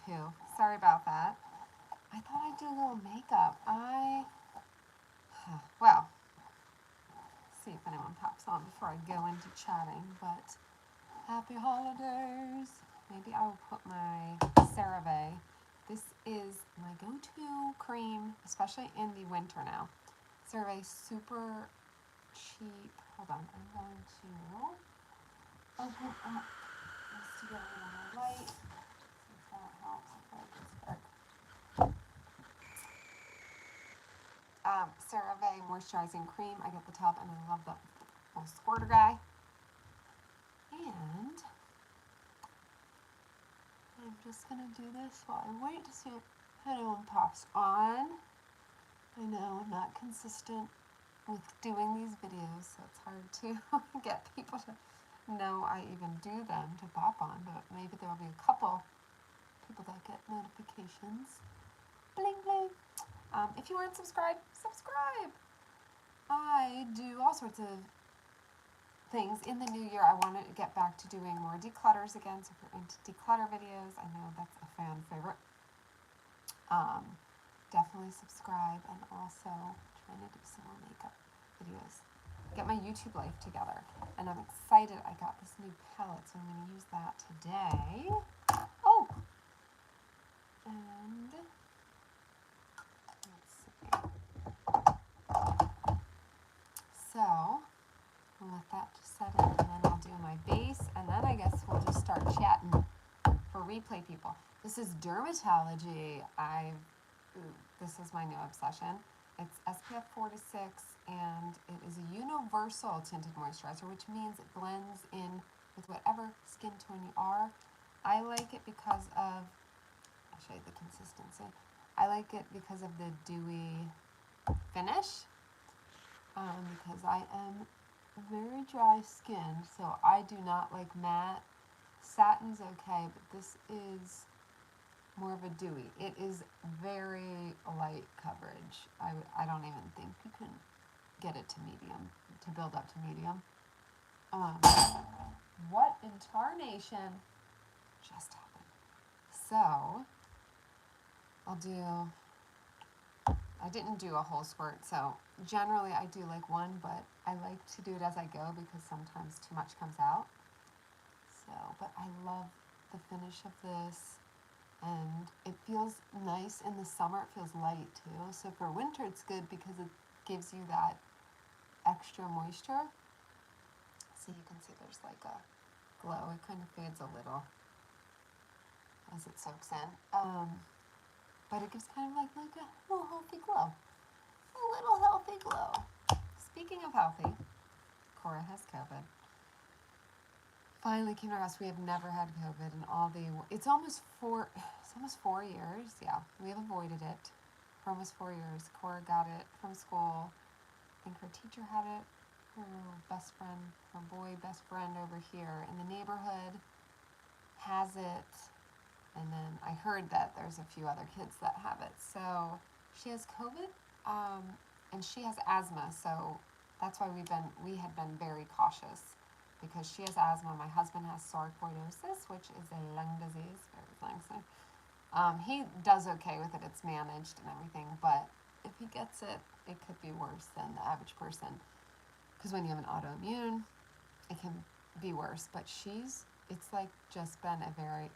shampoo. Sorry about that. I thought I'd do a little makeup. Well, see if anyone pops on before I go into chatting, but happy holidays. Maybe I'll put my CeraVe. This is my go-to cream, especially in the winter now. CeraVe, super cheap. Hold on, I'm going to open up this to get a little more light. See if that helps. CeraVe moisturizing cream. I get the tub and I love the little squirter guy. And I'm just going to do this while I wait to see if anyone pops on. I know I'm not consistent with doing these videos, so it's hard to get people to know I even do them to pop on, but maybe there will be a couple people that get notifications. Bling, bling. If you aren't subscribed, subscribe. I do all sorts of things. In the new year, I want to get back to doing more declutters again, so if you're into declutter videos, I know that's a fan favorite. Definitely subscribe, and also trying to do some more makeup videos. Get my YouTube life together, and I'm excited. I got this new palette, so I'm going to use that today. Oh! And let's see. So, I'll let that just set in, and then I'll do my base, and then I guess we'll just start chatting for replay people. This is Dermatology. This is my new obsession. It's SPF 4 to 6, and it is a universal tinted moisturizer, which means it blends in with whatever skin tone you are. I like it because of, I'll show you the consistency. I like it because of the dewy finish, because I am very dry skinned, so I do not like matte. Satin's okay, but this is more of a dewy. It is very light coverage. I don't even think you can get it to medium, to build up to medium. What in tarnation just happened? So, I didn't do a whole squirt, so generally I do like one, but I like to do it as I go because sometimes too much comes out. So, but I love the finish of this. And it feels nice in the summer. It feels light too. So for winter, it's good because it gives you that extra moisture. So you can see there's like a glow. It kind of fades a little as it soaks in. But it gives kind of like a little healthy glow. A little healthy glow. Speaking of healthy, Cora has COVID. Finally came to us. We have never had COVID, and it's almost 4 years. Yeah, we have avoided it for almost 4 years. Cora got it from school. I think her teacher had it. Her best friend, her boy best friend over here in the neighborhood has it. And then I heard that there's a few other kids that have it. So she has COVID, and she has asthma. So that's why we had been very cautious. Because she has asthma, my husband has sarcoidosis, which is a lung disease, very lengthy. He does okay with it, it's managed and everything, but if he gets it, it could be worse than the average person. Because when you have an autoimmune, it can be worse, but it's like just been a very,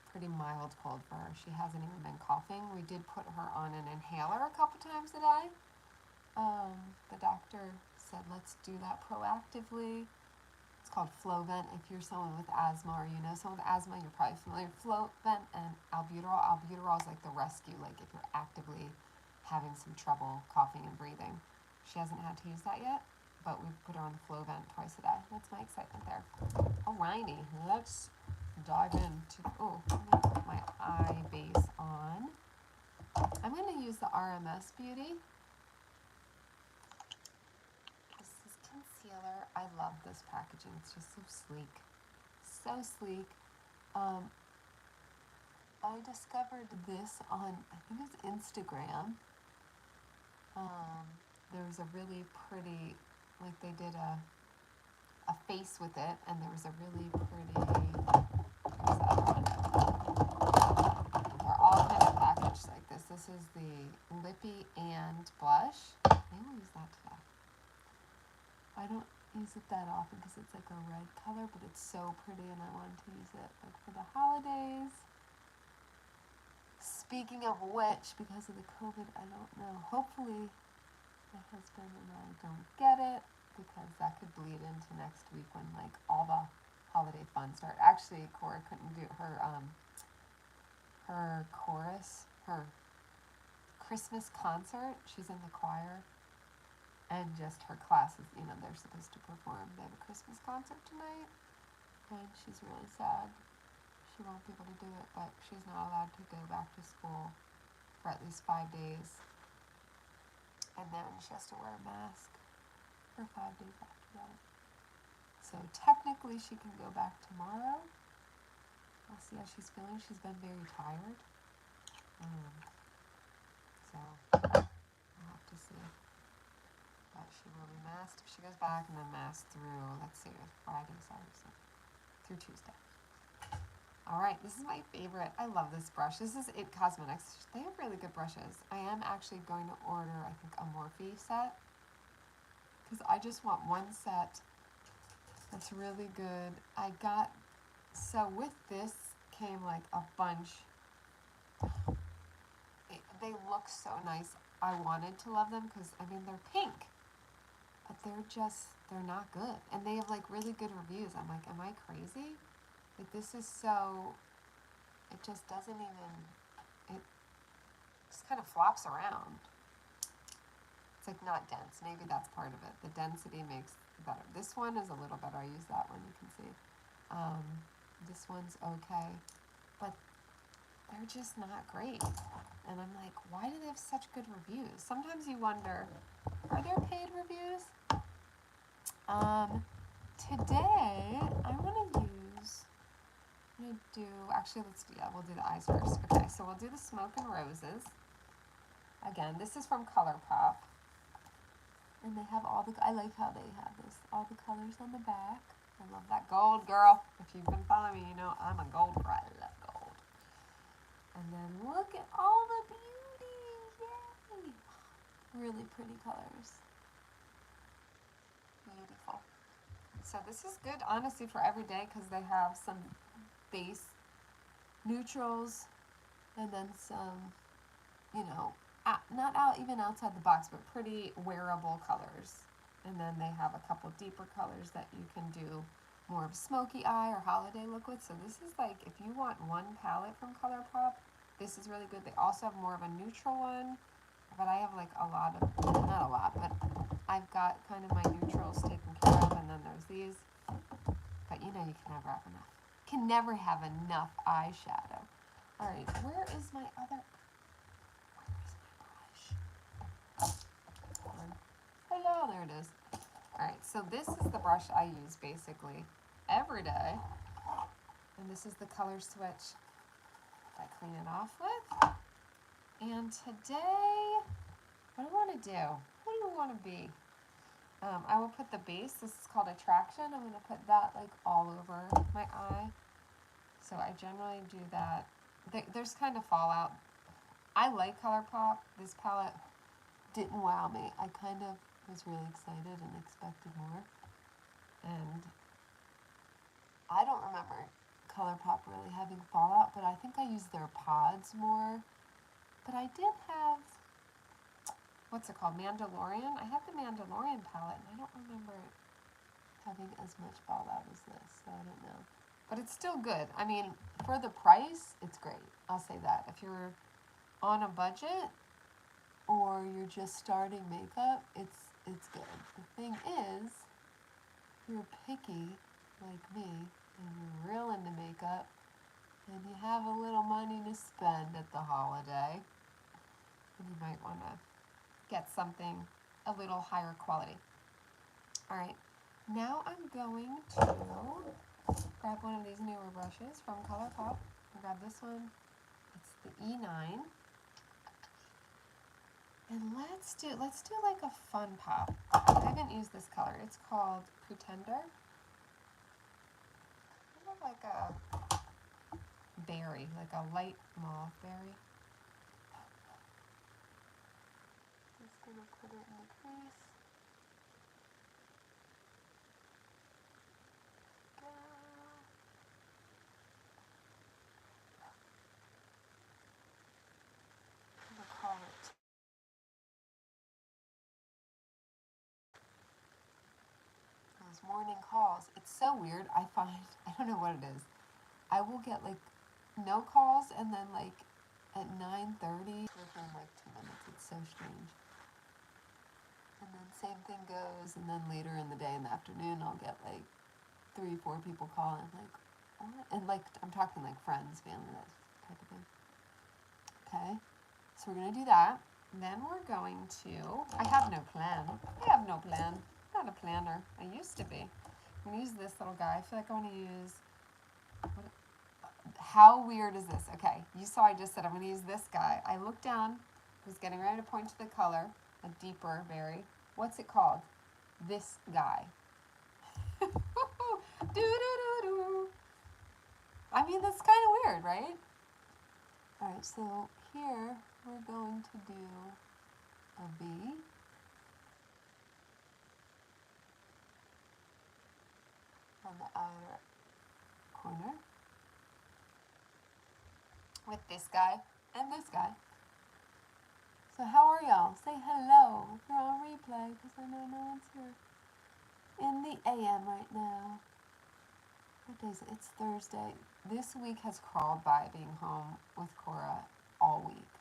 pretty mild cold for her. She hasn't even been coughing. We did put her on an inhaler a couple times a day. The doctor said, let's do that proactively. It's called Flovent. If you're someone with asthma or you know someone with asthma, you're probably familiar with Flovent and albuterol. Albuterol is like the rescue, like if you're actively having some trouble coughing and breathing. She hasn't had to use that yet, but we've put her on the Flovent twice a day. That's my excitement there. Alrighty, let's dive into, let me put my eye base on. I'm going to use the RMS Beauty. Concealer. I love this packaging. It's just so sleek. So sleek. I discovered this on, I think it was Instagram. There was a really pretty, like they did a face with it, and there was a really pretty, where's that one? and blush. Maybe we'll use that today. I don't use it that often because it's like a red color, but it's so pretty and I wanted to use it like for the holidays. Speaking of which, because of the COVID, I don't know. Hopefully my husband and I don't get it, because that could bleed into next week when like all the holiday fun start. Actually, Cora couldn't do her chorus, her Christmas concert. She's in the choir, and just her classes, you know, they're supposed to perform. They have a Christmas concert tonight, and she's really sad. She won't be able to do it, but she's not allowed to go back to school for at least 5 days. And then she has to wear a mask for 5 days after that. So technically she can go back tomorrow. I'll see how she's feeling. She's been very tired. So I'll have to see. But she will be masked if she goes back, and then masked through, let's see, Friday, Saturday, Sunday, through Tuesday. Alright, this is my favorite. I love this brush. This is It Cosmetics. They have really good brushes. I am actually going to order, I think, a Morphe set, because I just want one set that's really good. So with this came like a bunch. They look so nice. I wanted to love them because, I mean, they're pink, but they're not good. And they have like really good reviews. I'm like, am I crazy? Like, this is so, it just doesn't even, it just kind of flops around. It's like not dense. Maybe that's part of it. The density makes it better. This one is a little better. I use that one, you can see. This one's okay, but they're just not great. And I'm like, why do they have such good reviews? Sometimes you wonder, are there paid reviews? Today, I'm going to we'll do the eyes first. Okay, so we'll do the Smoke and Roses. Again, this is from ColourPop. And they have I like how they have all the colors on the back. I love that gold, girl. If you've been following me, you know I'm a gold girl. I love gold. And then look at all the beauty. Yay! Really pretty colors. Beautiful. So this is good, honestly, for every day, because they have some base neutrals and then some, you know, not even outside the box, but pretty wearable colors. And then they have a couple deeper colors that you can do more of smoky eye or holiday look with. So this is like, if you want one palette from ColourPop, this is really good. They also have more of a neutral one, but I have like not a lot, but I've got kind of my neutrals taken care of, and then there's these. But you know, you can never have enough. Can never have enough eyeshadow. All right, where is my brush? Hello, there it is. All right, so this is the brush I use basically every day, and this is the color switch I clean it off with. And today, what do I want to do? What do I want to be? I will put the base. This is called Attraction. I'm going to put that like all over my eye. So I generally do that. There's kind of fallout. I like ColourPop. This palette didn't wow me. I kind of was really excited and expected more. And I don't remember ColourPop really having fallout, but I think I used their pods more. But I did have, what's it called, Mandalorian? I had the Mandalorian palette, and I don't remember it having as much fallout as this, so I don't know. But it's still good. I mean, for the price, it's great. I'll say that. If you're on a budget or you're just starting makeup, it's good. The thing is, if you're picky like me and you're real into makeup and you have a little money to spend at the holiday, then you might want to get something a little higher quality. All right, now I'm going to grab one of these newer brushes from ColourPop. I'll grab this one. It's the E9. And let's do like a fun pop. I haven't used this color. It's called Pretender. Kind of like a berry, like a light mauve berry. gonna put it in the crease. Go. I'm gonna call it. Those morning calls. It's so weird. I find, I don't know what it is. I will get like no calls and then like at 9:30 within like 2 minutes. It's so strange. And then same thing goes, and then later in the day, in the afternoon, I'll get like 3, 4 people calling, like, what? And like, I'm talking like friends, family, that type of thing. Okay, so we're gonna do that. Then we're going to, I have no plan. I have no plan. I'm not a planner. I used to be. I'm gonna use this little guy. I feel like I wanna use, how weird is this? Okay, you saw I just said I'm gonna use this guy. I looked down, was getting ready to point to the color, a deeper, very, what's it called? This guy. Do-do-do-do. I mean, that's kind of weird, right? All right, so here we're going to do a V. On the outer corner. With this guy and this guy. So how are y'all? Say hello. You're on replay because I know no one's here. In the AM right now. What day is it? It's Thursday. This week has crawled by being home with Cora all week.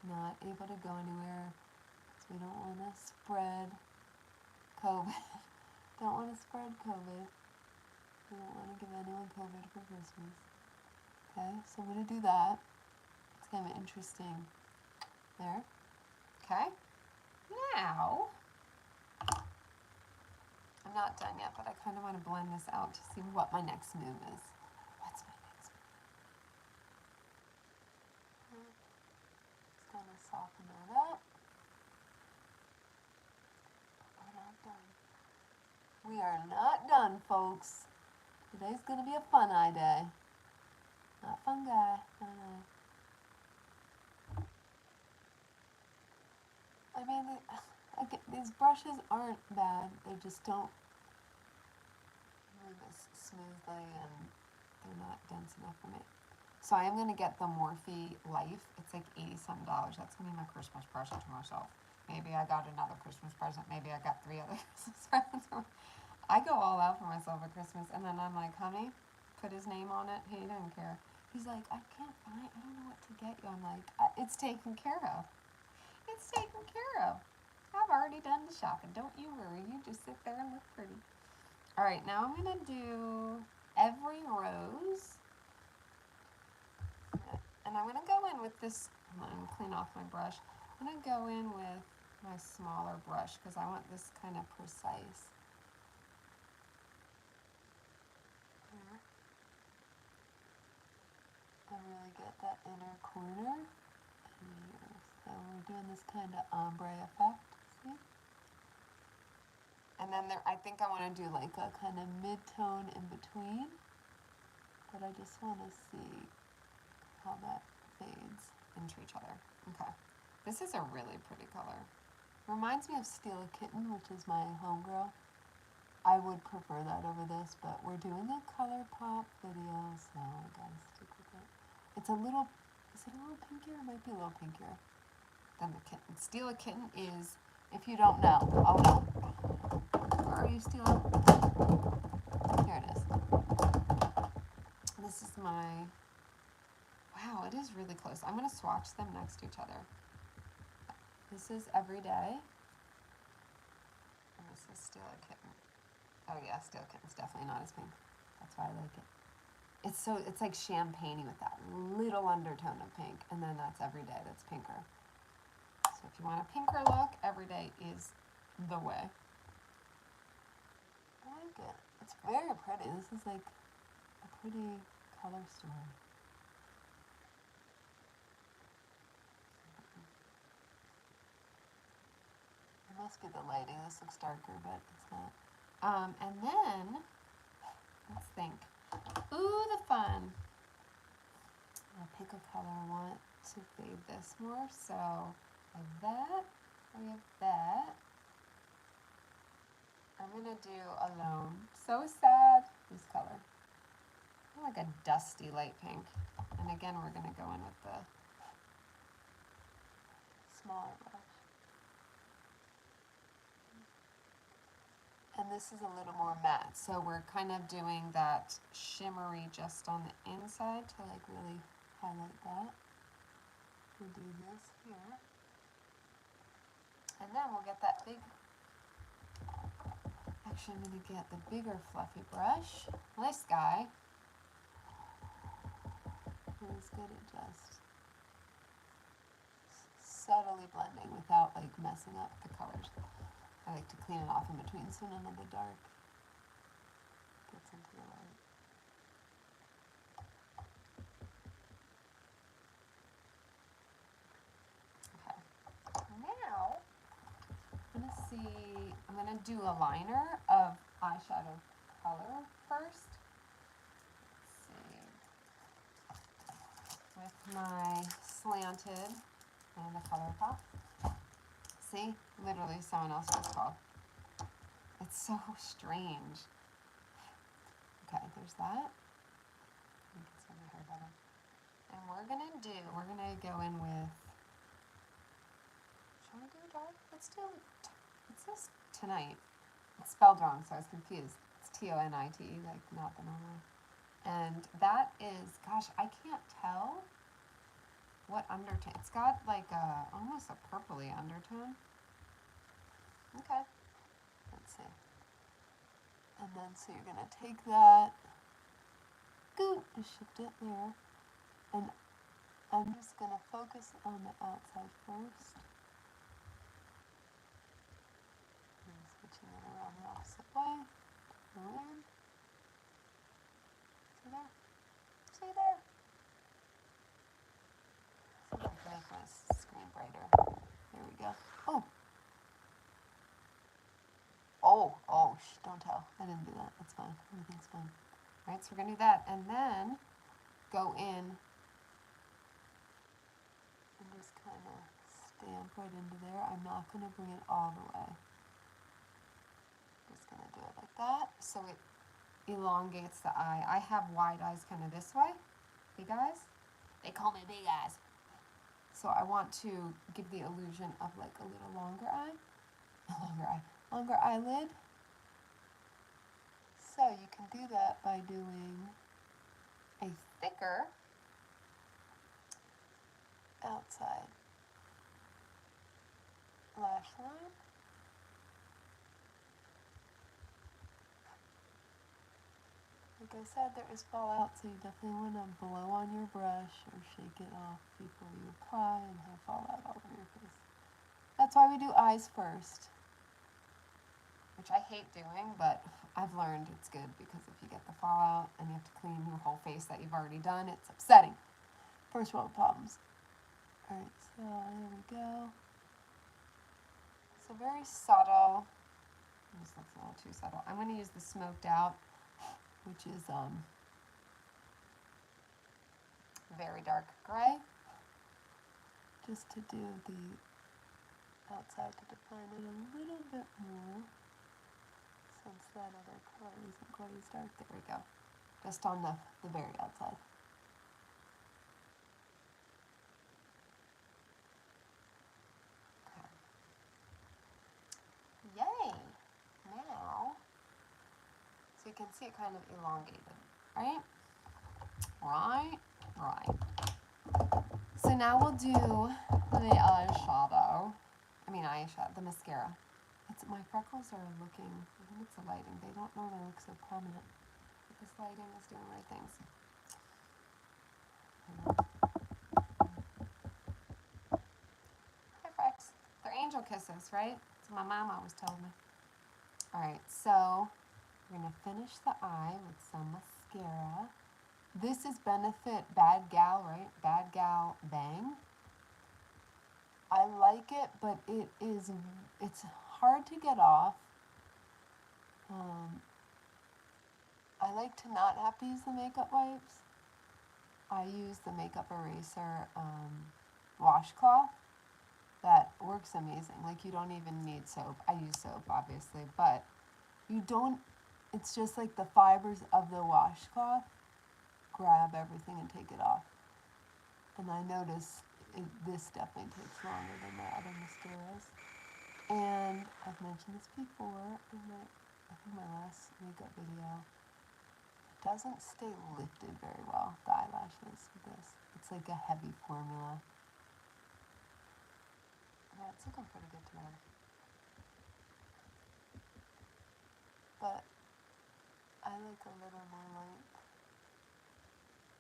Not able to go anywhere because we don't want to spread COVID. Don't want to spread COVID. We don't want to give anyone COVID for Christmas. Okay, so I'm going to do that. It's kind of interesting. There. Okay. Now, I'm not done yet, but I kind of want to blend this out to see what my next move is. What's my next move? Just going to soften that up. We're not done. We are not done, folks. Today's going to be a fun eye day. Not fun guy. I mean, these brushes aren't bad. They just don't move as smoothly and they're not dense enough for me. So I am going to get the Morphe Life. It's like $80-some. That's going to be my Christmas present to myself. Maybe I got another Christmas present. Maybe I got 3 other Christmas presents. I go all out for myself at Christmas. And then I'm like, honey, put his name on it. He didn't care. He's like, I don't know what to get you. I'm like, it's taken care of. It's taken care of. I've already done the shopping. Don't you worry. You just sit there and look pretty. All right, now I'm going to do every rose. And I'm going to go in with this. I'm going to clean off my brush. I'm going to go in with my smaller brush because I want this kind of precise. Here. And really get that inner corner. Here. So we're doing this kind of ombre effect. See? And then I think I want to do like a kind of mid-tone in between. But I just want to see how that fades into each other. Okay. This is a really pretty color. Reminds me of Steal a Kitten, which is my homegirl. I would prefer that over this, but we're doing the color pop video, so I gotta stick with it. It's a little, is it a little pinkier? It might be a little pinkier than the kitten. Steal a Kitten is, if you don't know, oh no. Where are you stealing? Here it is. This is my, wow, it is really close. I'm going to swatch them next to each other. This is Everyday. And this is Steal a Kitten. Oh yeah, Steal a Kitten's definitely not as pink. That's why I like it. It's like champagne-y with that little undertone of pink. And then that's Everyday, that's pinker. So if you want a pinker look, Everyday is the way. I like it. It's very pretty. This is like a pretty color story. It must be the lighting. This looks darker, but it's not. And then, let's think. Ooh, the fun. I'll pick a color I want to fade this more. So, like that. we have that. I'm going to do Alone. So sad. This color. Like a dusty light pink. And again, we're going to go in with the smaller brush. And this is a little more matte, so we're kind of doing that shimmery just on the inside to like really highlight that. We'll do this here. And then we'll get that big, actually I'm going to get the bigger fluffy brush. This guy is good at just subtly blending without like messing up the colors. I like to clean it off in between so none of the dark gets into the light. Okay. Now, I'm going to do a liner of eyeshadow color first. Let's see. With my slanted and the color pop. See? Literally someone else just called. It's so strange. Okay, there's that. You can see my hair better. And we're going to go in with, shall we do dark? Let's do, it says Tonight. It's spelled wrong, so I was confused. It's T-O-N-I-T, like not the normal. And that is, gosh, I can't tell what undertone. It's got like almost a purpley undertone. Okay. Let's see. And then so you're going to take that, just shift it there. And I'm just going to focus on the outside first. And switching it around the opposite way. Go in. See there? See there? See if I can make my screen brighter. There we go. Oh, don't tell. I didn't do that. It's fine. Everything's fine. All right, so we're going to do that. And then go in and just kind of stamp right into there. I'm not going to bring it all the way. Just going to do it like that. So it elongates the eye. I have wide eyes kind of this way. Big eyes. They call me big eyes. So I want to give the illusion of like a little longer eye. Longer eyelid. So you can do that by doing a thicker outside lash line. Like I said, there is fallout, so you definitely want to blow on your brush or shake it off before you apply and have fallout all over your face. That's why we do eyes first, which I hate doing, but I've learned it's good because if you get the fallout and you have to clean your whole face that you've already done, it's upsetting. First world problems. Alright, so there we go. So very subtle. This looks a little too subtle. I'm going to use the smoked out, which is very dark gray, just to do the outside to define it a little bit more, since that other color isn't quite as dark. There we go. Just on the very outside. Okay. Yay! Now, so you can see it kind of elongated, right? Right. So now we'll do the eyeshadow. The mascara. My freckles are looking, I think it's the lighting. They don't normally look so prominent. But this lighting is doing weird things. Hi, Frex. They're angel kisses, right? That's what my mom always told me. Alright, so we're going to finish the eye with some mascara. This is Benefit Bad Gal, right? Bad Gal Bang. I like it, but it's hard to get off. I like to not have to use the makeup wipes. I use the makeup eraser washcloth. that works amazing. Like, you don't even need soap. I use soap, obviously, but you don't, it's just like the fibers of the washcloth grab everything and take it off. And I notice this definitely takes longer than my other mascaras. And I've mentioned this before in I think my last makeup video. It doesn't stay lifted very well, the eyelashes with this. It's like a heavy formula. Yeah, it's looking pretty good today. But I like a little more length.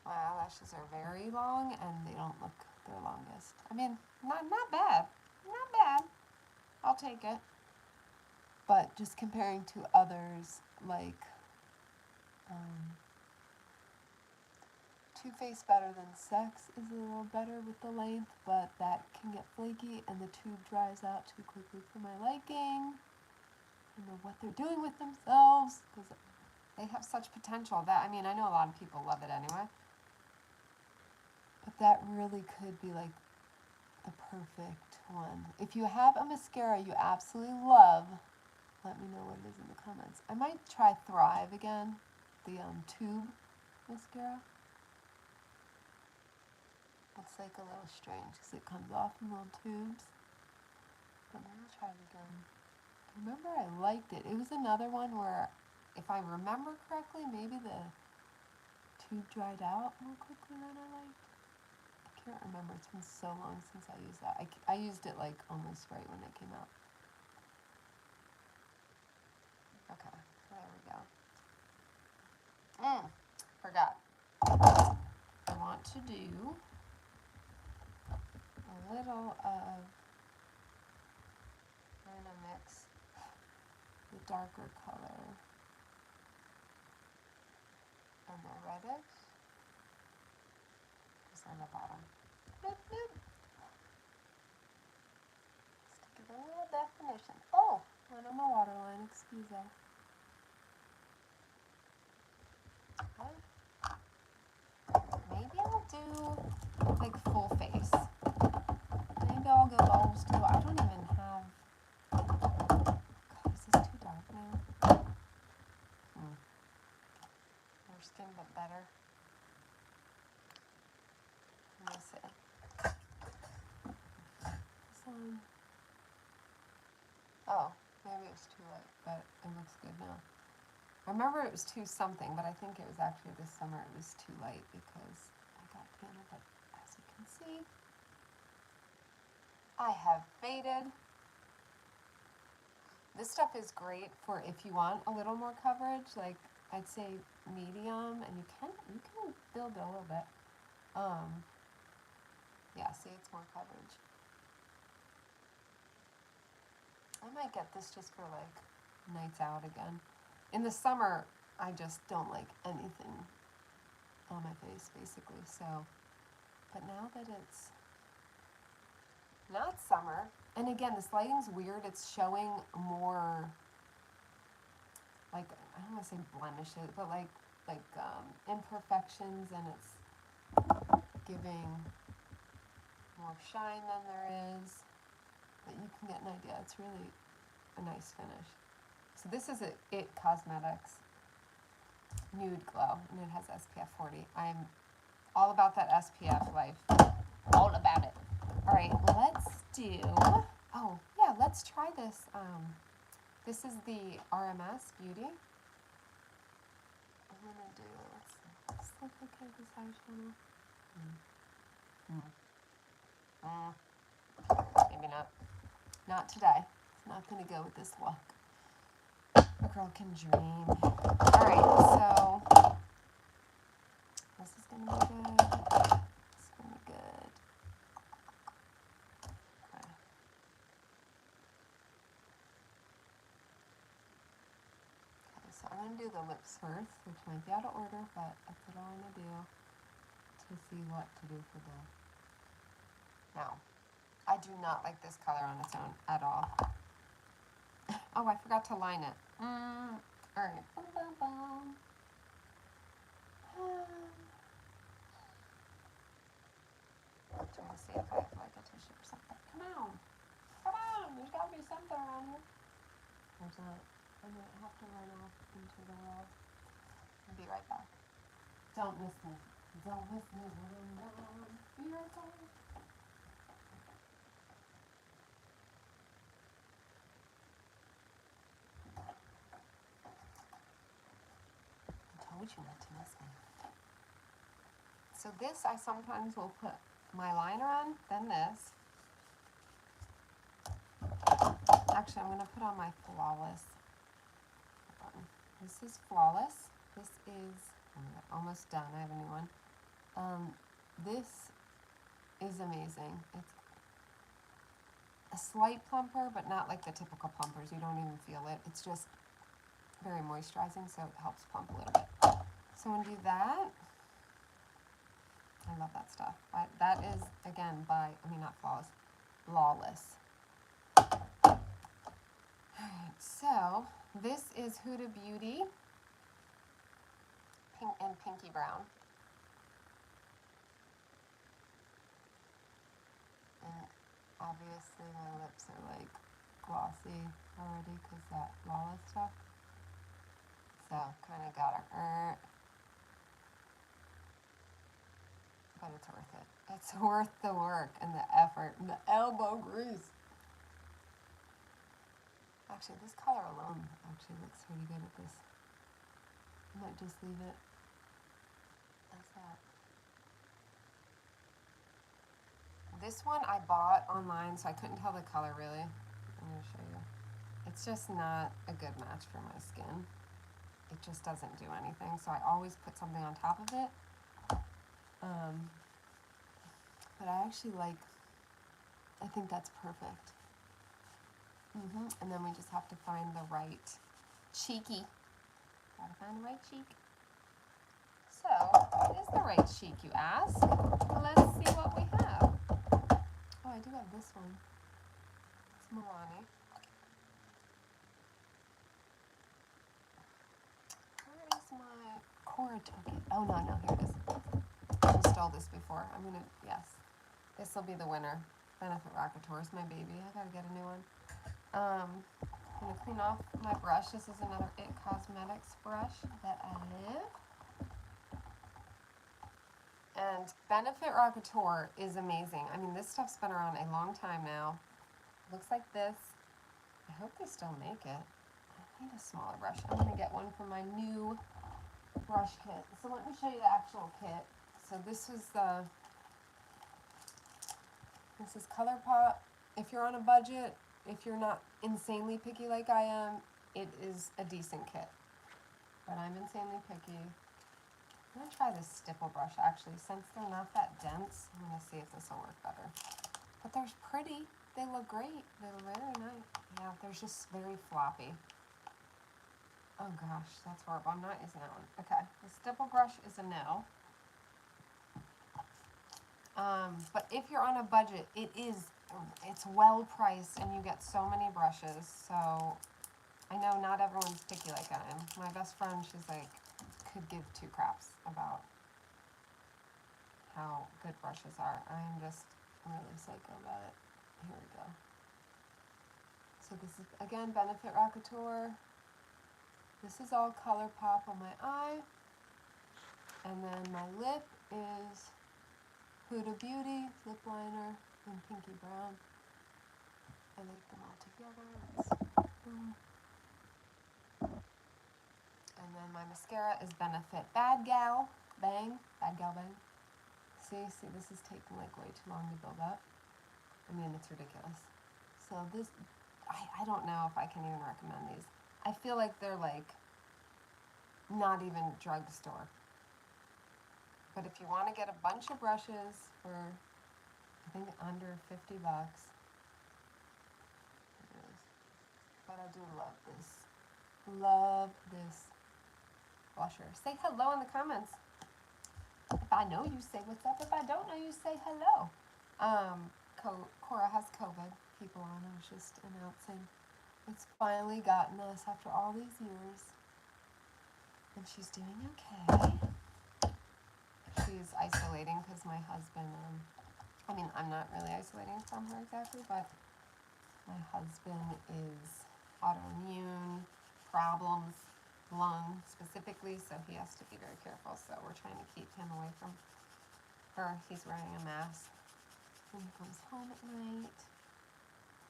My eyelashes are very long and they don't look their longest. I mean, not bad. Not bad. I'll take it. But just comparing to others, like Too Faced Better Than Sex is a little better with the length, but that can get flaky and the tube dries out too quickly for my liking. I don't know what they're doing with themselves, because they have such potential. That, I mean, I know a lot of people love it anyway, but that really could be like the perfect one. If you have a mascara you absolutely love, let me know what it is in the comments. I might try Thrive again, the tube mascara. It's like a little strange because it comes off in little tubes. But maybe I'll try it again. I remember I liked it. It was another one where, if I remember correctly, maybe the tube dried out more quickly than I liked. I can't remember. It's been so long since I used that. I used it like almost right when it came out. Okay, there we go. Forgot. I want to do a little of, I'm going to mix the darker color and the reddish just on the bottom. Boop, boop. Just to give it a little definition. Oh, went on the waterline, excuse that. Okay. Maybe I'll do like full face. Maybe I'll go balls too. I don't even have. God, this is too dark now. More skin, but better. Let me see. This one. Oh, maybe it's too light, but it looks good now. I remember it was too something, but I think it was actually this summer it was too light because I got tanner, but as you can see, I have faded. This stuff is great for if you want a little more coverage, like I'd say medium, and you can build it a little bit. Yeah, see, it's more coverage. I might get this just for like nights out again. In the summer, I just don't like anything on my face, basically, so. But now that it's not summer, and again, this lighting's weird, it's showing more, like, I don't want to say blemishes, but like imperfections, and it's giving more shine than there is, but you can get an idea. It's really a nice finish. So this is It Cosmetics Nude Glow, and it has SPF 40. I'm all about that SPF life. All about it. All right, let's do, oh, yeah, let's try this. This is the RMS Beauty. I'm going to do, let's see, does this look okay, this eyeshadow? Maybe not. Not today. It's not going to go with this look. A girl can dream. Alright, so this is going to be good. This is going to be good. Okay. Okay, so I'm going to do the lips first, which might be out of order, but that's what I want to do to see what to do for the... Now, I do not like this color on its own at all. Oh, I forgot to line it. Alright. I'm trying to see if I have like a tissue or something. Come on. gotta be something around here. There's not. I'm gonna have to run off into the world. I'll be right back. Don't miss me. Don't miss me. Be right back. I told you not to miss me. So this I sometimes will put my liner on, then this. Actually, I'm going to put on my Flawless. This is Flawless. This is, oh my God, almost done. I have a new one. This is amazing. It's a slight plumper, but not like the typical plumpers. You don't even feel it. It's just very moisturizing, so it helps plump a little bit. So I'm going to do that. I love that stuff. That is, again, not Flawless, Lawless. Alright, so this is Huda Beauty, pink and pinky brown. And obviously my lips are like glossy already because that Lawless stuff. So kind of got her. But it's worth it. It's worth the work and the effort and the elbow grease. Actually, this color alone actually looks pretty good at this. I might just leave it as that. This one I bought online, so I couldn't tell the color really. I'm going to show you. It's just not a good match for my skin. It just doesn't do anything, so I always put something on top of it. But I actually I think that's perfect. And then we just have to find the right cheeky. Gotta find the right cheek. So, what is the right cheek, you ask? Let's see what we have. Oh, I do have this one. It's Milani. Where is my Cora token? Oh, no, here it is. I installed this before. Yes. This will be the winner. Benefit Rockateur is my baby. I gotta get a new one. I'm gonna clean off my brush. This is another IT Cosmetics brush that I love. And Benefit Rockateur is amazing. I mean, this stuff's been around a long time now. Looks like this. I hope they still make it. I need a smaller brush. I'm gonna get one from my new brush kit. So let me show you the actual kit. So this is ColourPop. If you're on a budget, if you're not insanely picky like I am, it is a decent kit. But I'm insanely picky. I'm going to try this stipple brush actually. Since they're not that dense, I'm going to see if this will work better. But they're pretty. They look great. They look very nice. Yeah, they're just very floppy. Oh gosh, that's horrible. I'm not using that one. Okay, the stipple brush is a no. But if you're on a budget, it's well priced and you get so many brushes. So I know not everyone's picky like I am. My best friend, she's like, could give two craps about how good brushes are. I'm really psycho about it. Here we go. So this is, again, Benefit Rockateur. This is all ColourPop on my eye. And then my lip is Huda Beauty lip liner in pinky brown. I like them all together. And then my mascara is Benefit Bad Gal Bang. See, this is taking like way too long to build up. I mean, it's ridiculous. So this, I don't know if I can even recommend these. I feel like they're like not even drugstore. But if you want to get a bunch of brushes for, I think, under $50, but I do love this. Love this blusher. Say hello in the comments. If I know you, say what's up. If I don't know you, say hello. Cora has COVID. People on. I was just announcing. It's finally gotten us after all these years. And she's doing okay. She's isolating because my husband, I'm not really isolating from her exactly, but My husband is autoimmune problems, lung specifically, so he has to be very careful. So we're trying to keep him away from her. He's wearing a mask when he comes home at night.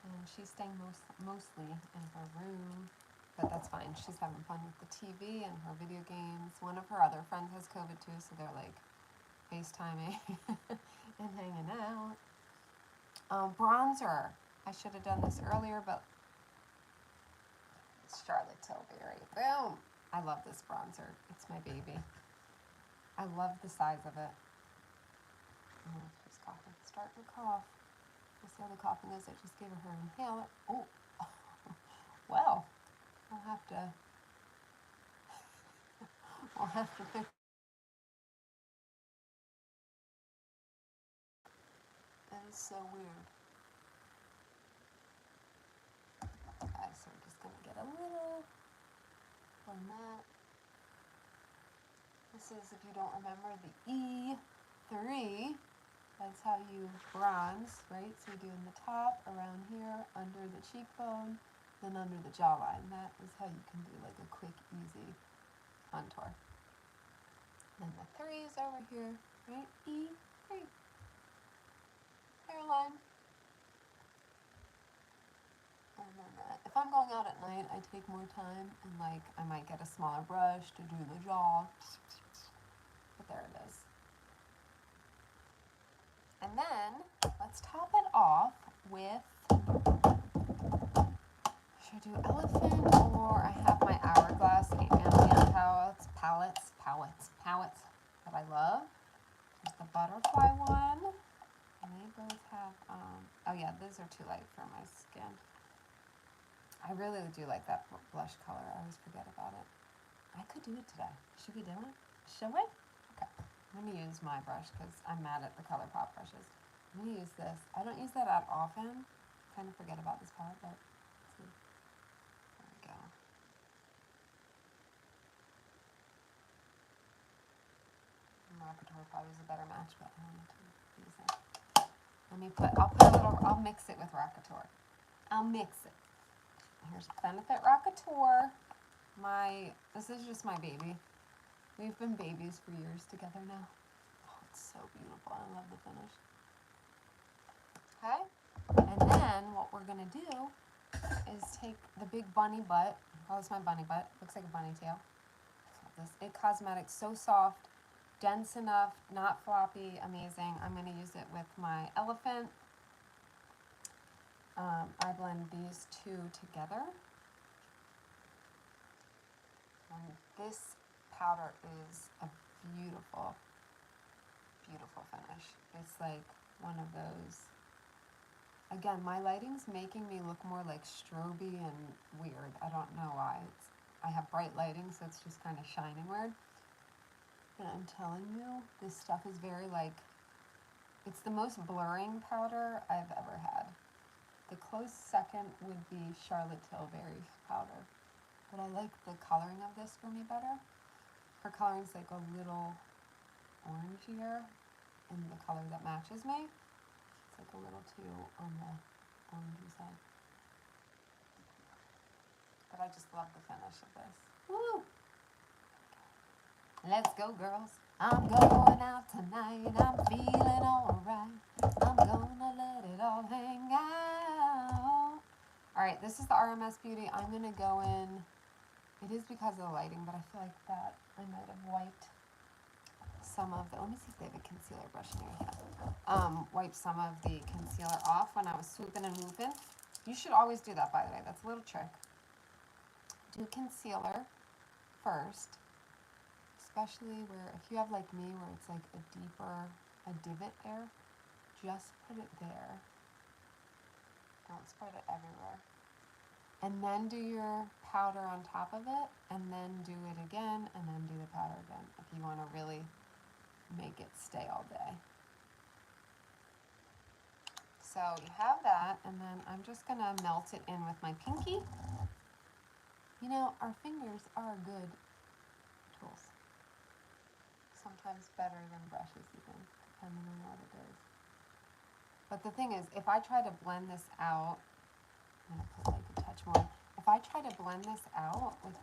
And she's staying mostly in her room, but that's fine. She's having fun with the TV and her video games. One of her other friends has COVID too, so they're like FaceTiming and hanging out. Bronzer. I should have done this earlier, but it's Charlotte Tilbury. Boom! I love this bronzer. It's my baby. I love the size of it. Oh, she's coughing. Starting to cough. We'll see how the coughing is. I just gave her inhaler. Oh, well, I'll have to fix. That is so weird. Okay, so we're just gonna get a little on that. This is, if you don't remember, the E3. That's how you bronze, right? So you're doing the top, around here, under the cheekbone, then under the jawline. That is how you can do like a quick, easy contour. Then the 3 is over here, right? E3. Hairline. And then if I'm going out at night, I take more time and like I might get a smaller brush to do the jaw. But there it is. And then let's top it off with, should I do elephant or I have my hourglass and hand palettes that I love. There's the butterfly one. And they both have, oh yeah, those are too light for my skin. I really do like that blush color. I always forget about it. I could do it today. Should we do it? Should we? Okay. I'm going to use my brush because I'm mad at the ColourPop brushes. I'm going to use this. I don't use that often. Kind of forget about this palette, but let's see. There we go. Marketer probably is a better match, but I don't need to use that. I'll mix it with Rockateur. I'll mix it. Here's Benefit Rockateur. This is just my baby. We've been babies for years together now. Oh, it's so beautiful. I love the finish. Okay? And then what we're going to do is take the big bunny butt. Oh, it's my bunny butt. Looks like a bunny tail. This It Cosmetics, so soft, dense enough, not floppy, amazing. I'm going to use it with my elephant. I blend these two together. And this powder is a beautiful, beautiful finish. It's like one of those, again, my lighting's making me look more like stroby and weird. I don't know why. I have bright lighting, so it's just kind of shining weird. And I'm telling you, this stuff is very like, it's the most blurring powder I've ever had. The close second would be Charlotte Tilbury powder. But I like the coloring of this for me better. Her coloring's like a little orangier in the color that matches me. It's like a little too on the orangey side. But I just love the finish of this. Woo! Let's go, girls. I'm going out tonight. I'm feeling alright. I'm gonna let it all hang out. Alright, this is the RMS Beauty. I'm gonna go in. It is because of the lighting, but I feel like that I might have wiped some of the, let me see if they have a concealer brush in here. Wiped some of the concealer off when I was swooping and whooping. You should always do that, by the way. That's a little trick. Do concealer first, especially where, if you have like me, where it's like a divot there, just put it there. Don't spread it everywhere. And then do your powder on top of it, and then do it again, and then do the powder again, if you want to really make it stay all day. So you have that, and then I'm just going to melt it in with my pinky. You know, our fingers are good tools. Sometimes better than brushes even, depending on what it is. But the thing is, if I try to blend this out I'm going to put like a touch more. If I try to blend this out with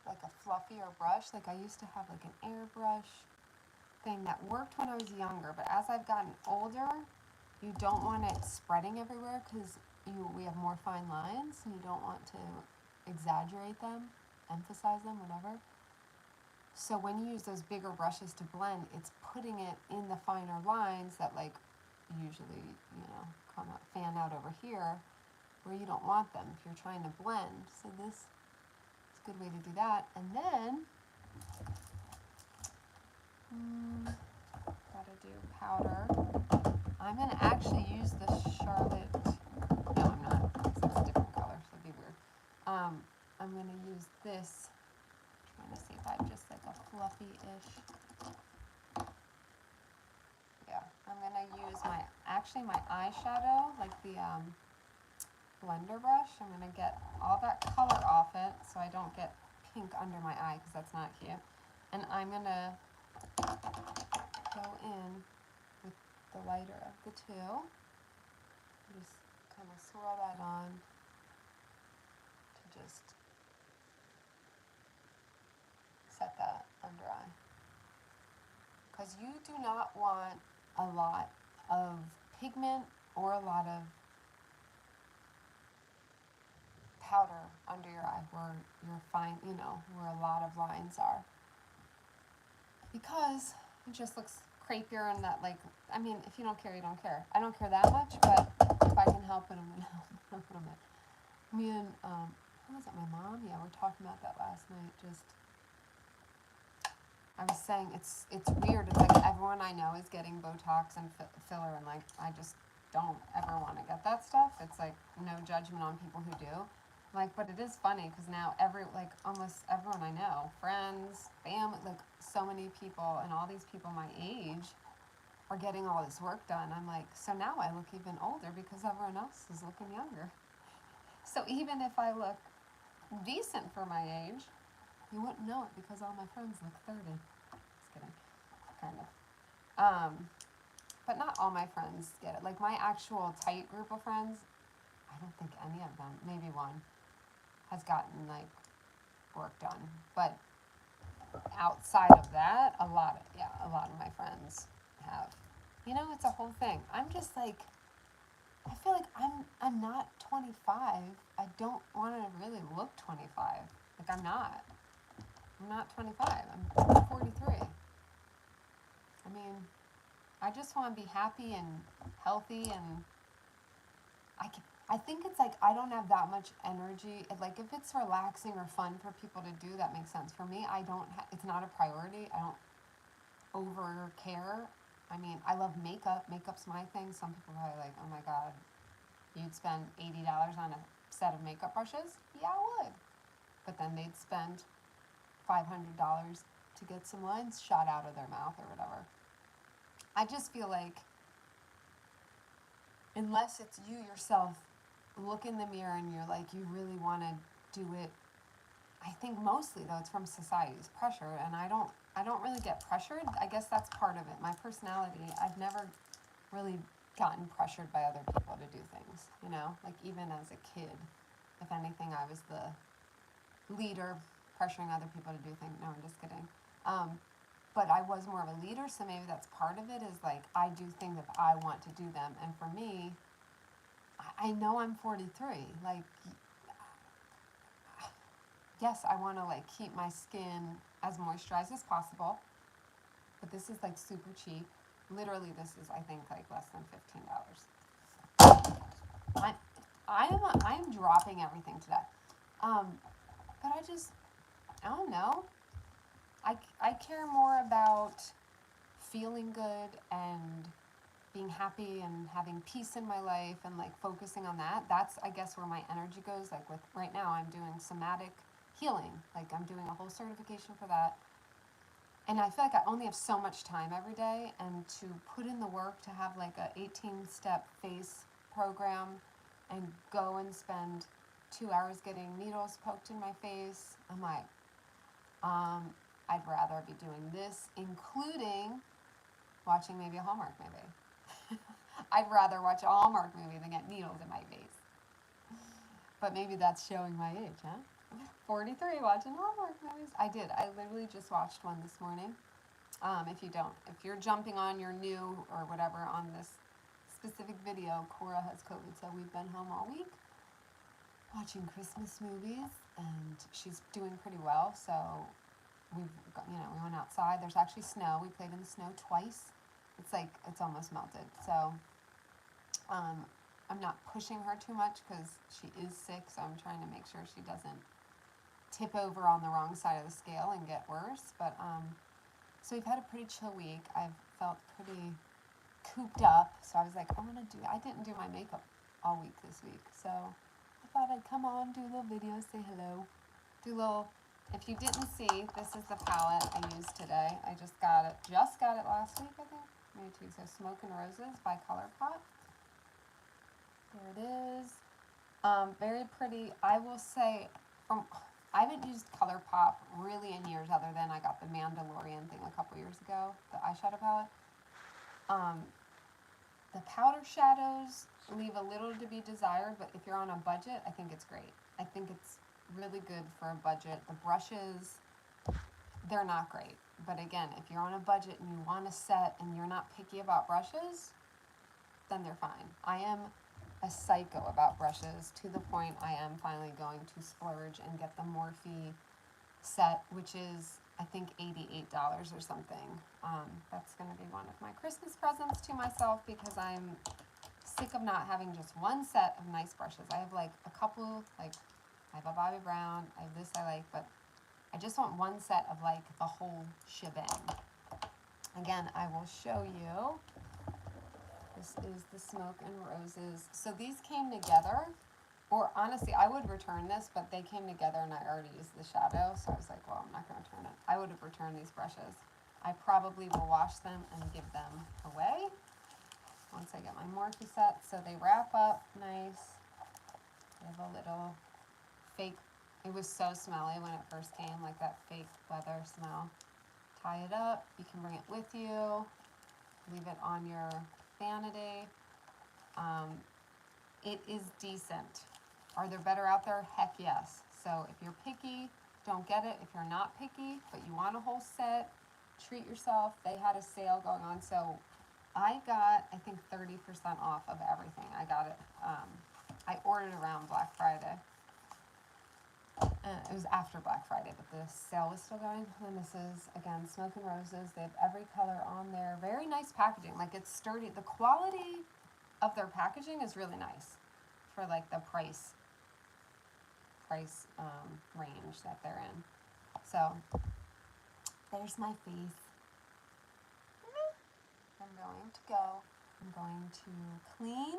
like a fluffier brush, like I used to have like an airbrush thing that worked when I was younger, but as I've gotten older, you don't want it spreading everywhere because we have more fine lines and you don't want to exaggerate them, emphasize them, whatever. So when you use those bigger brushes to blend, it's putting it in the finer lines that like usually, come up, fan out over here where you don't want them if you're trying to blend. So this is a good way to do that. And then gotta do powder. I'm gonna actually use the Charlotte. No, I'm not, because it's a different color, so it'd be weird. I'm gonna use this. I'm trying to see if I have just like a fluffy-ish. Yeah, I'm gonna use my eyeshadow, like the blender brush. I'm gonna get all that color off it so I don't get pink under my eye because that's not cute. And I'm gonna go in with the lighter of the two. Just kind of swirl that on to just set that under eye. Because you do not want a lot of pigment or a lot of powder under your eye where you're fine, where a lot of lines are. Because it just looks creepier and that, like, I mean, if you don't care, you don't care. I don't care that much, but if I can help it, I'm going to help it. Me and, who was it, my mom? Yeah, we were talking about that last night. I was saying it's weird. It's like everyone I know is getting Botox and filler, and like I just don't ever want to get that stuff. It's like no judgment on people who do. Like, but it is funny because now almost everyone I know, friends, family, like so many people, and all these people my age are getting all this work done. I'm like, so now I look even older because everyone else is looking younger. So even if I look decent for my age, you wouldn't know it because all my friends look 30. Just kidding, kind of. But not all my friends get it. Like my actual tight group of friends, I don't think any of them, maybe one, has gotten like work done. But outside of that, a lot of my friends have. It's a whole thing. I'm just like, I feel like I'm not 25. I don't want to really look 25. Like I'm not 25. I'm 43. I mean, I just want to be happy and healthy, and I think it's like I don't have that much energy. Like if it's relaxing or fun for people to do, that makes sense. For me, it's not a priority. I don't over care. I mean, I love makeup. Makeup's my thing. Some people are like, oh my God, you'd spend $80 on a set of makeup brushes? Yeah, I would. But then they'd spend $500 to get some lines shot out of their mouth or whatever. I just feel like unless it's you yourself, look in the mirror and you're like, you really want to do it. I think mostly though it's from society's pressure, and I don't really get pressured. I guess that's part of it. My personality, I've never really gotten pressured by other people to do things, like even as a kid, if anything, I was the leader pressuring other people to do things. No, I'm just kidding. But I was more of a leader, so maybe that's part of it, is like I do things if I want to do them. And for me, I know I'm 43. Like, yes, I want to like keep my skin as moisturized as possible, but this is like super cheap. Literally, this is, I think, like less than $15. I'm dropping everything today. But I don't know. I care more about feeling good and being happy and having peace in my life and like focusing on that. That's, I guess, where my energy goes. Like with right now, I'm doing somatic healing. Like I'm doing a whole certification for that. And I feel like I only have so much time every day, and to put in the work to have like a 18-step face program and go and spend 2 hours getting needles poked in my face, I'm like, I'd rather be doing this, including watching maybe a Hallmark movie. I'd rather watch a Hallmark movie than get needles in my face. But maybe that's showing my age, huh? 43 watching Hallmark movies. I did. I literally just watched one this morning. If you're jumping on, you're new or whatever on this specific video, Cora has COVID, so we've been home all week watching Christmas movies, and she's doing pretty well. So we went outside. There's actually snow. We played in the snow twice. It's almost melted. So I'm not pushing her too much because she is sick, so I'm trying to make sure she doesn't tip over on the wrong side of the scale and get worse. But so we've had a pretty chill week. I've felt pretty cooped up, so I was like, I didn't do my makeup all week this week, so I thought I'd come on, do a little video, say hello, if you didn't see, this is the palette I used today. I just got it last week, I think, maybe 2 weeks ago. Smoke and Roses by ColourPop. There it is. Very pretty. I will say, I haven't used ColourPop really in years, other than I got the Mandalorian thing a couple years ago, the eyeshadow palette. The powder shadows leave a little to be desired, but if you're on a budget, I think it's great. I think it's really good for a budget. The brushes, they're not great. But again, if you're on a budget and you want a set and you're not picky about brushes, then they're fine. I am a psycho about brushes, to the point I am finally going to splurge and get the Morphe set, which is, I think, $88 or something. That's going to be one of my Christmas presents to myself, because I'm sick of not having just one set of nice brushes. I have like a couple, like I have a Bobbi Brown, I have this I like, but I just want one set of like the whole shebang. Again, I will show you. This is the Smoke and Roses. So these came together, or honestly, I would return this, but they came together and I already used the shadow, so I was like, well, I'm not going to return it. I would have returned these brushes. I probably will wash them and give them away once I get my Morphe set. So they wrap up nice. They have a little fake, it was so smelly when it first came, like that fake leather smell. Tie it up. You can bring it with you. Leave it on your vanity. It is decent. Are there better out there? Heck yes. So if you're picky, don't get it. If you're not picky, but you want a whole set, treat yourself. They had a sale going on, so I got, I think, 30% off of everything. I got it. I ordered around Black Friday. It was after Black Friday, but the sale was still going. And this is, again, Smoke and Roses. They have every color on there. Very nice packaging. Like, it's sturdy. The quality of their packaging is really nice for, like, the price range that they're in. So, there's my face. I'm going to clean.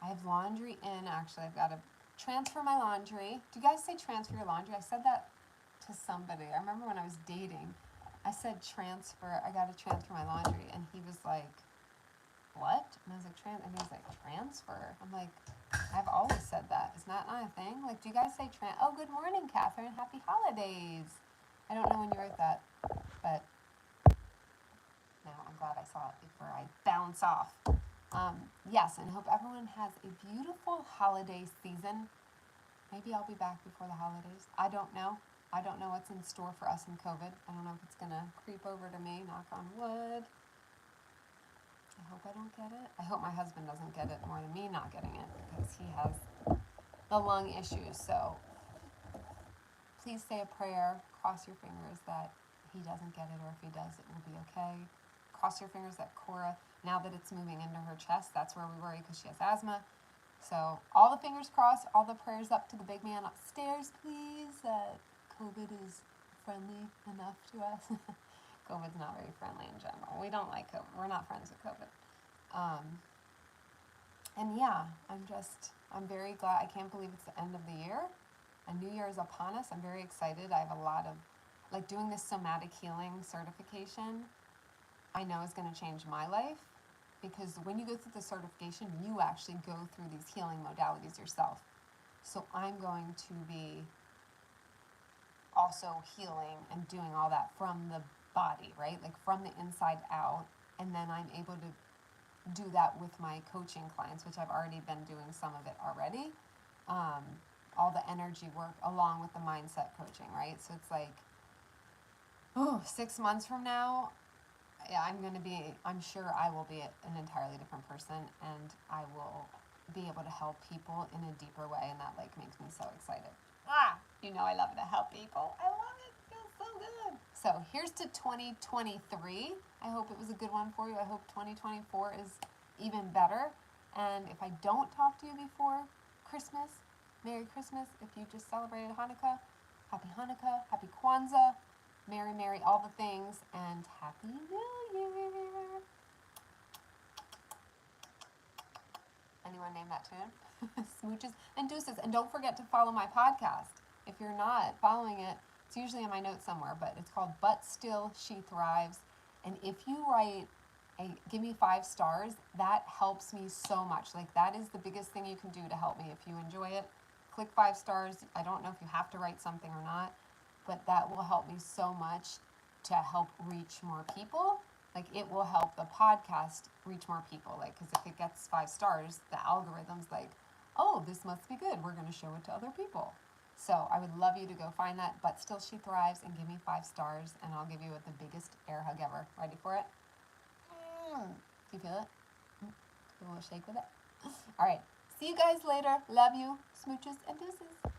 I have laundry in, actually. I've got to transfer my laundry. Do you guys say transfer your laundry? I said that to somebody. I remember when I was dating, I said transfer. I got to transfer my laundry. And he was like, what? And I was like, and he was like, transfer? I'm like, I've always said that. Is that not a thing? Like, do you guys say oh, good morning, Catherine. Happy holidays. I don't know when you wrote that, but no, I'm glad I saw it before I bounce off. Yes, and I hope everyone has a beautiful holiday season. Maybe I'll be back before the holidays. I don't know. I don't know what's in store for us in COVID. I don't know if it's going to creep over to me, knock on wood. I hope I don't get it. I hope my husband doesn't get it more than me not getting it, because he has the lung issues. So please say a prayer. Cross your fingers that he doesn't get it, or if he does, it will be okay. Cross your fingers that Cora, now that it's moving into her chest, that's where we worry, because she has asthma. So all the fingers crossed, all the prayers up to the big man upstairs, please, that COVID is friendly enough to us. COVID's not very friendly in general. We don't like COVID. We're not friends with COVID. And yeah, I'm very glad. I can't believe it's the end of the year. A new year is upon us. I'm very excited. I have a lot of, like, doing this somatic healing certification, I know is going to change my life, because when you go through the certification, you actually go through these healing modalities yourself. So I'm going to be also healing and doing all that from the body, right? Like from the inside out. And then I'm able to do that with my coaching clients, which I've already been doing some of it already. All the energy work along with the mindset coaching, right? So it's like, 6 months from now, yeah, I'm sure I will be an entirely different person, and I will be able to help people in a deeper way, and that like makes me so excited. I love to help people. I love it. It feels so good. So here's to 2023. I hope it was a good one for you. I hope 2024 is even better. And if I don't talk to you before Christmas, Merry Christmas. If you just celebrated Hanukkah, Happy Kwanzaa, Merry, all the things, and Happy New Year. Anyone name that tune? Smooches and deuces. And don't forget to follow my podcast. If you're not following it, it's usually in my notes somewhere, but it's called But Still She Thrives. And if you write give me 5 stars, that helps me so much. Like, that is the biggest thing you can do to help me. If you enjoy it, click 5 stars. I don't know if you have to write something or not, but that will help me so much to help reach more people. Like, it will help the podcast reach more people. Like, because if it gets 5 stars, the algorithm's like, oh, this must be good. We're going to show it to other people. So I would love you to go find that, But Still She Thrives, and give me 5 stars, and I'll give you the biggest air hug ever. Ready for it? Do you feel it? A little shake with it. All right. See you guys later. Love you. Smooches and deuces.